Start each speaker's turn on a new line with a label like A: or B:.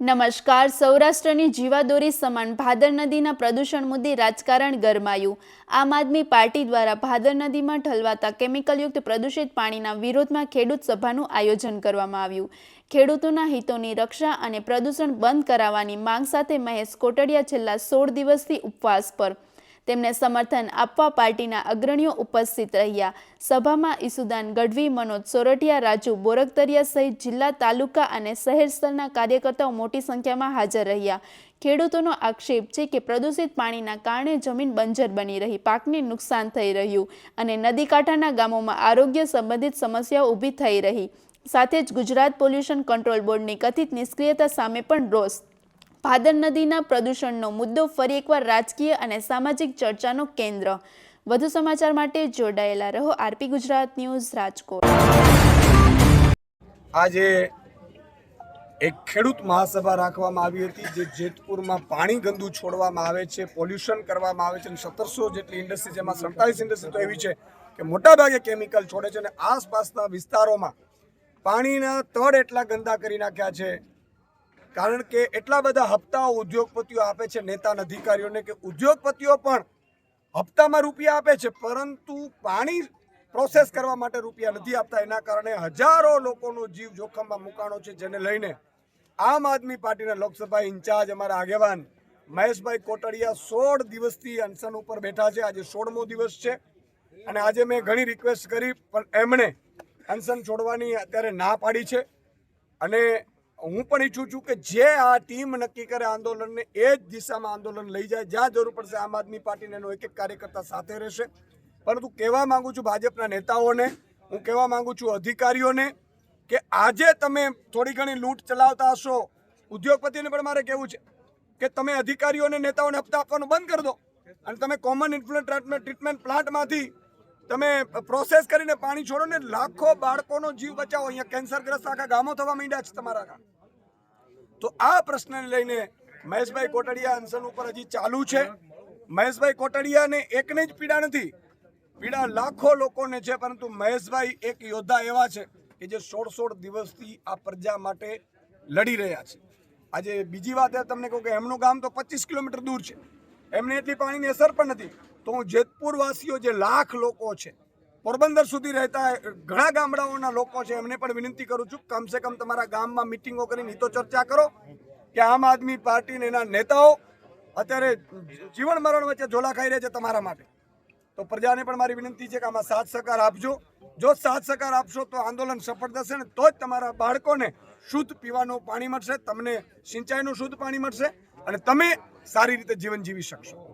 A: નમસ્કાર. સૌરાષ્ટ્રની જીવાદોરી સમાન ભાદર નદીના પ્રદૂષણ મુદ્દે રાજકારણ ગરમાયું. આમ આદમી પાર્ટી દ્વારા ભાદર નદીમાં ઠલવાતા કેમિકલયુક્ત પ્રદૂષિત પાણીના વિરોધમાં ખેડૂત સભાનું આયોજન કરવામાં આવ્યું. ખેડૂતોના હિતોની રક્ષા અને પ્રદૂષણ બંધ કરાવવાની માંગ સાથે મહેશ કોટડિયા છેલ્લા 16 દિવસથી ઉપવાસ પર. તેમને સમર્થન આપવા પાર્ટીના અગ્રણીઓ ઉપસ્થિત રહ્યા. સભામાં ઈસુદાન ગઢવી, મનોજ સોરઠિયા, રાજુ બોરગતરિયા સહિત જિલ્લા, તાલુકા અને શહેર સ્તરના કાર્યકર્તાઓ મોટી સંખ્યામાં હાજર રહ્યા. ખેડૂતોનો આક્ષેપ છે કે પ્રદૂષિત પાણીના કારણે જમીન બંજર બની રહી, પાકને નુકસાન થઈ રહ્યું અને નદીકાંઠાના ગામોમાં આરોગ્ય સંબંધિત સમસ્યાઓ ઊભી થઈ રહી. સાથે જ ગુજરાત પોલ્યુશન કંટ્રોલ બોર્ડની કથિત નિષ્ક્રિયતા સામે પણ રોષ. ભાદર નદીના પ્રદૂષણનો મુદ્દો ફરી એકવાર રાજકીય અને સામાજિક ચર્ચાનો કેન્દ્ર. વધુ સમાચાર માટે જોડાયેલા રહો આરપી ગુજરાત ન્યૂઝ, રાજકોટ.
B: આજે એક ખેડૂત મહાસભા રાખવામાં આવી હતી, જે જેતપુરમાં પાણી ગંદુ છોડવામાં આવે છે, પોલ્યુશન કરવામાં આવે છે. 1700 જેટલી ઇન્ડસ્ટ્રી, જેમાં 47 ઇન્ડસ્ટ્રી તો એવી છે કે મોટાભાગે કેમિકલ છોડે છે અને આસપાસના વિસ્તારોમાં પાણીના તળ એટલા ગંદા કરી નાખ્યા છે, કારણ કે એટલા બધા હપ્તાઓ ઉદ્યોગપતિઓ આપે છે નેતાના અધિકારીઓને કે ઉદ્યોગપતિઓ પણ હપ્તામાં રૂપિયા આપે છે, પરંતુ પાણી પ્રોસેસ કરવા માટે રૂપિયા નથી આપતા. એના કારણે હજારો લોકોનો જીવ જોખમમાં મુકાણો છે, જેને લઈને આમ આદમી પાર્ટીના લોકસભા ઇન્ચાર્જ અમારા આગેવાન મહેશભાઈ કોટડિયા 16 દિવસથી અનશન ઉપર બેઠા છે. આજે 16મો દિવસ છે અને આજે મેં ઘણી રિક્વેસ્ટ કરી, પણ એમણે અનશન છોડવાની અત્યારે ના પાડી છે. અને હું પણ ઈચ્છું છું કે જે આ ટીમ નક્કી કરે આંદોલનને, એ જ દિશામાં આંદોલન લઈ જાય. જ્યાં જરૂર પડશે આમ આદમી પાર્ટીને એનો એક એક કાર્યકર્તા સાથે રહેશે. પરંતુ કહેવા માંગુ છું ભાજપના નેતાઓને, હું કહેવા માંગુ છું અધિકારીઓને કે આજે તમે થોડી ઘણી લૂંટ ચલાવતા હશો. ઉદ્યોગપતિને પણ મારે કહેવું છે કે તમે અધિકારીઓને, નેતાઓને હપ્તા આપવાનું બંધ કરી દો અને તમે કોમન ઇન્ફ્લુએન્ટ ટ્રીટમેન્ટ પ્લાન્ટમાંથી તમે પ્રોસેસ કરીને પાણી છોડો ને લાખો બાળકોનો જીવ બચાવો. અહીંયા કેન્સરગ્રસ્ત આખા ગામો થવા માંડ્યા છે તમારા. તો આ પ્રશ્નને લઈને મહેશભાઈ કોટડિયા અનશન ઉપર હજી ચાલુ છે. મહેશભાઈ કોટડિયાને એકને જ પીડા નથી, પીડા લાખો લોકોને છે, પરંતુ મહેશભાઈ એક યોદ્ધા એવા છે કે જે 16 દિવસથી આ પ્રજા માટે લડી રહ્યા છે. આજે બીજી વાત તમને કહું કે એમનું ગામ તો 25 કિલોમીટર દૂર છે, એમને એટલી પાણીની અસર પણ નથી. તો હું જેતપુર વાસીઓ, જે લાખ લોકો છે, પોરબંદર સુધી રહેતા ઘણા ગામડાઓના લોકો છે, એમને પણ વિનંતી કરું છું, કમસે કમ તમારા ગામમાં મિટિંગો કરીને હિતો ચર્ચા કરો કે આમ આદમી પાર્ટી એના નેતાઓ અત્યારે જીવન મરણ વચ્ચે ઝોલા ખાઈ રહ્યા છે તમારા માટે. તો પ્રજાને પણ મારી વિનંતી છે કે આમાં સાથ સહકાર આપજો. જો સાથ સહકાર આપશો તો આંદોલન સફળ થશે ને તો જ તમારા બાળકોને શુદ્ધ પીવાનું પાણી મળશે, તમને સિંચાઈનું શુદ્ધ પાણી મળશે અને તમે સારી રીતે જીવન જીવી શકશો.